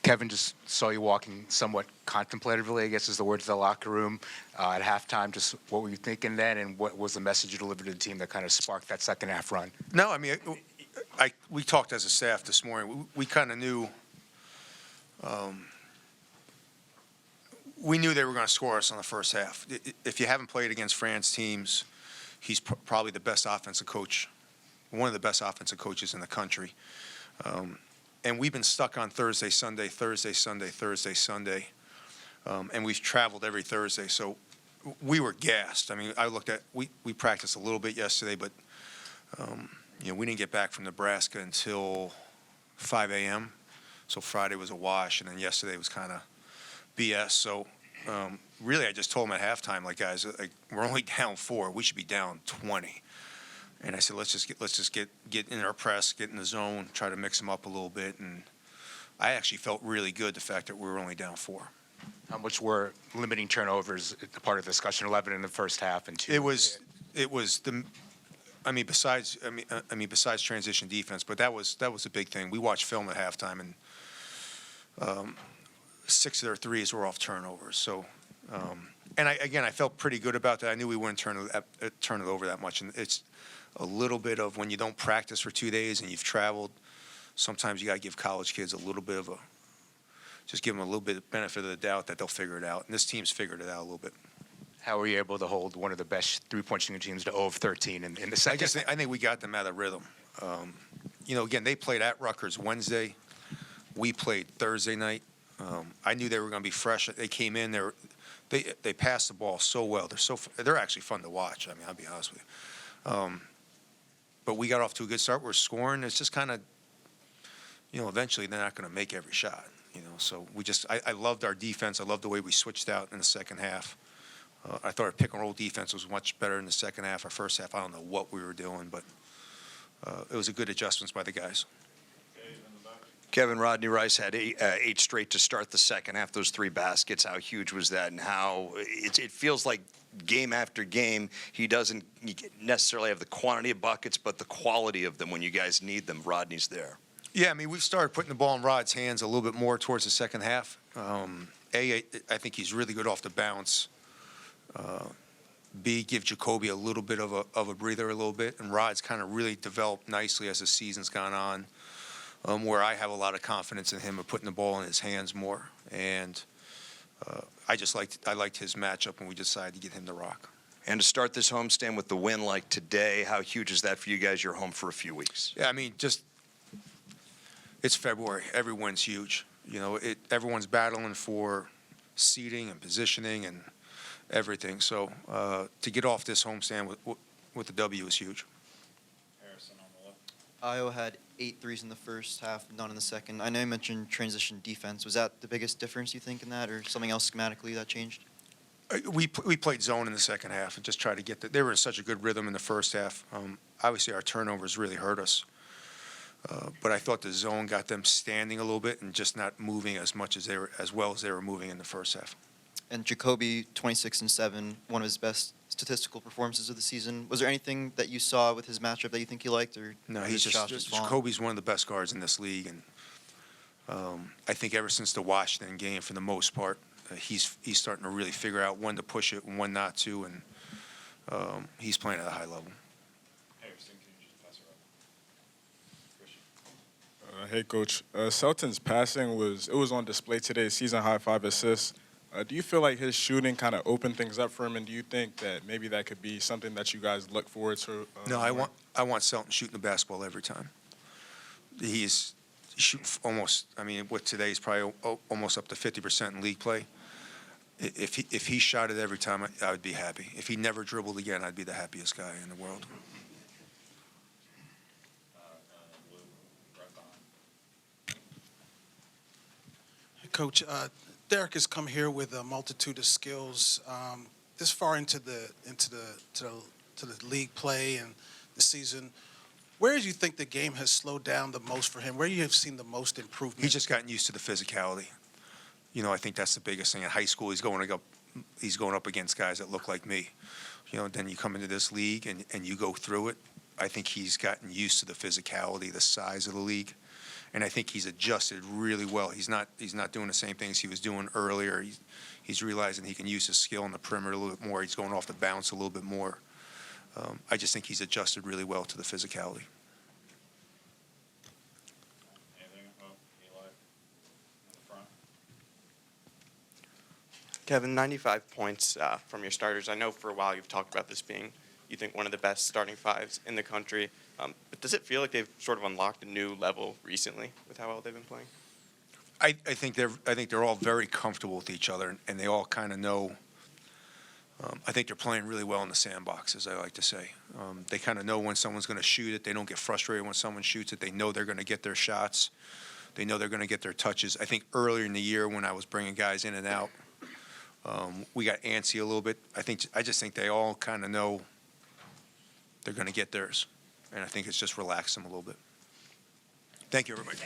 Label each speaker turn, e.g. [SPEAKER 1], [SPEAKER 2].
[SPEAKER 1] Kevin, just saw you walking somewhat contemplatively, I guess is the word, to the locker room at halftime. Just what were you thinking then, and what was the message you delivered to the team that kind of sparked that second half run?
[SPEAKER 2] No, I mean, we talked as a staff this morning. We kind of knew, we knew they were going to score us on the first half. If you haven't played against France teams, he's probably the best offensive coach, one of the best offensive coaches in the country. And we've been stuck on Thursday, Sunday, Thursday, Sunday, Thursday, Sunday. And we've traveled every Thursday. So we were gassed. I mean, I looked at, we practiced a little bit yesterday, but, we didn't get back from Nebraska until 5 a.m. So Friday was a wash, and then yesterday was kind of BS. So really, I just told them at halftime, like, guys, we're only down 4. We should be down 20. And I said, let's just get in our press, get in the zone, try to mix them up a little bit. And I actually felt really good, the fact that we were only down 4.
[SPEAKER 1] How much were limiting turnovers part of the discussion? 11 in the first half and 2.
[SPEAKER 2] It was besides transition defense, but that was a big thing. We watched film at halftime, and 6 of their threes were off turnovers. So, and I felt pretty good about that. I knew we wouldn't turn it over that much, and it's a little bit of when you don't practice for 2 days and you've traveled, sometimes you got to give college kids a little bit of just give them a little bit of benefit of the doubt that they'll figure it out. And this team's figured it out a little bit.
[SPEAKER 1] How were you able to hold one of the best three-point shooting teams to 0 of 13 in the second?
[SPEAKER 2] I think we got them out of rhythm. Again, they played at Rutgers Wednesday. We played Thursday night. I knew they were going to be fresh. They came in. They passed the ball so well. They're actually fun to watch. I mean, I'll be honest with you. But we got off to a good start. We're scoring. It's just kind of, eventually they're not going to make every shot. So I loved our defense. I loved the way we switched out in the second half. I thought our pick and roll defense was much better in the second half. Our first half, I don't know what we were doing, but it was a good adjustments by the guys.
[SPEAKER 3] Kevin, Rodney Rice had 8 straight to start the second half. Those 3 baskets, how huge was that? And how it feels like game after game, he doesn't necessarily have the quantity of buckets, but the quality of them when you guys need them. Rodney's there.
[SPEAKER 2] Yeah, I mean, we've started putting the ball in Rod's hands a little bit more towards the second half. I think he's really good off the bounce. B, give Jacoby a little bit of a breather a little bit. And Rod's kind of really developed nicely as the season's gone on, where I have a lot of confidence in him of putting the ball in his hands more. And I liked his matchup when we decided to get him to rock.
[SPEAKER 3] And to start this homestand with the win like today, how huge is that for you guys? You're home for a few weeks.
[SPEAKER 2] Yeah, I mean, it's February. Every win's huge. Everyone's battling for seating and positioning and everything. So to get off this homestand with the W is huge.
[SPEAKER 4] Harrison on the left.
[SPEAKER 5] Iowa had 8 threes in the first half, none in the second. I know you mentioned transition defense. Was that the biggest difference, you think, in that, or something else schematically that changed?
[SPEAKER 2] We played zone in the second half and just tried to get they were in such a good rhythm in the first half. Obviously, our turnovers really hurt us. But I thought the zone got them standing a little bit and just not moving as well as they were moving in the first half.
[SPEAKER 5] And Jacoby, 26-7, one of his best statistical performances of the season. Was there anything that you saw with his matchup that you think you liked, or
[SPEAKER 2] no? He's Jacoby's one of the best guards in this league, and I think ever since the Washington game, for the most part, he's starting to really figure out when to push it and when not to, and he's playing at a high level.
[SPEAKER 6] Hey, Coach. Selton's passing was on display today, season high 5 assists. Do you feel like his shooting kind of opened things up for him, and do you think that maybe that could be something that you guys look forward to?
[SPEAKER 2] No, I want Selton shooting the basketball every time. He's shooting almost. I mean, what today is probably almost up to 50% in league play. If he shot it every time, I would be happy. If he never dribbled again, I'd be the happiest guy in the world.
[SPEAKER 7] Coach, Derek has come here with a multitude of skills. This far into the league play and the season, where do you think the game has slowed down the most for him? Where you have seen the most improvement?
[SPEAKER 2] He's just gotten used to the physicality. I think that's the biggest thing. In high school, he's going he's going up against guys that look like me. Then you come into this league and you go through it. I think he's gotten used to the physicality, the size of the league, and I think he's adjusted really well. He's not doing the same things he was doing earlier. He's realizing he can use his skill on the perimeter a little bit more. He's going off the bounce a little bit more. I just think he's adjusted really well to the physicality.
[SPEAKER 4] Anything about Eli in the front?
[SPEAKER 8] Kevin, 95 points from your starters. I know for a while you've talked about this being, you think, one of the best starting fives in the country. But does it feel like they've sort of unlocked a new level recently with how well they've been playing?
[SPEAKER 2] I think they're all very comfortable with each other, and they all kind of know. I think they're playing really well in the sandbox, as I like to say. They kind of know when someone's going to shoot it. They don't get frustrated when someone shoots it. They know they're going to get their shots. They know they're going to get their touches. I think earlier in the year when I was bringing guys in and out, we got antsy a little bit. I just think they all kind of know they're going to get theirs, and I think it's just relaxed them a little bit. Thank you, everybody.